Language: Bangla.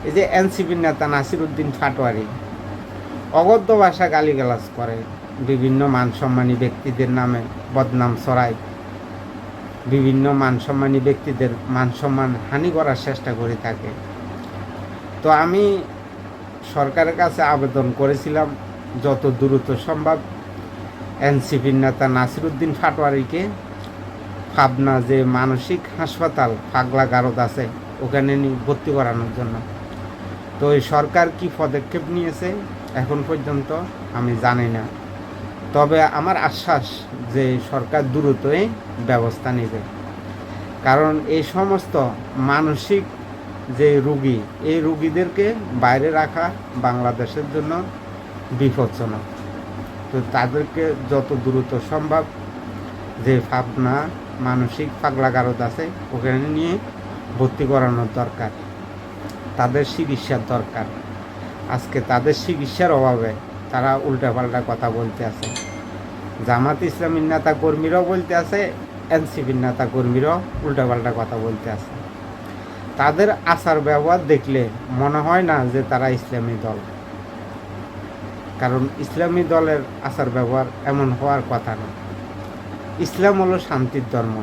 এই যে এনসিপির নেতা নাসিরউদ্দিন পাটোয়ারি অগদ্য ভাষা গালিগালাজ করে, বিভিন্ন মানসম্মানী ব্যক্তিদের নামে বদনাম ছড়ায়, বিভিন্ন মানসম্মানী ব্যক্তিদের মানসম্মান হানি করার চেষ্টা করে থাকে। তো আমি সরকারের কাছে আবেদন করেছিলাম যত দ্রুত সম্ভব এনসিপির নেতা নাসিরউদ্দিন পাটোয়ারিকে পাবনা যে মানসিক হাসপাতাল পাগলা গারদ আছে ওখানে নিয়ে ভর্তি করানোর জন্য। তো এই সরকার কি পদক্ষেপ নিয়েছে এখন পর্যন্ত আমি জানি না, তবে আমার আশ্বাস যে সরকার দ্রুতই ব্যবস্থা নেবে, কারণ এই সমস্ত মানসিক যে রুগী এই রুগীদেরকে বাইরে রাখা বাংলাদেশের জন্য বিপজ্জনক। তো তাদেরকে যত দ্রুত সম্ভব যে পাবনা মানসিক পাগলা গারদ আছে ওখানে নিয়ে ভর্তি করানোর দরকার, তাদের চিকিৎসার দরকার। আজকে তাদের চিকিৎসার অভাবে তারা উল্টাপাল্টা কথা বলতে আছে। জামাত ইসলামীর নেতা কর্মীরাও বলতে আছে, এনসিপির নেতা কর্মীরাও উল্টাপাল্টা কথা বলতে আছে। তাদের আচার ব্যবহার দেখলে মনে হয় না যে তারা ইসলামী দল, কারণ ইসলামী দলের আচার ব্যবহার এমন হওয়ার কথা না। ইসলাম হলো শান্তির ধর্ম।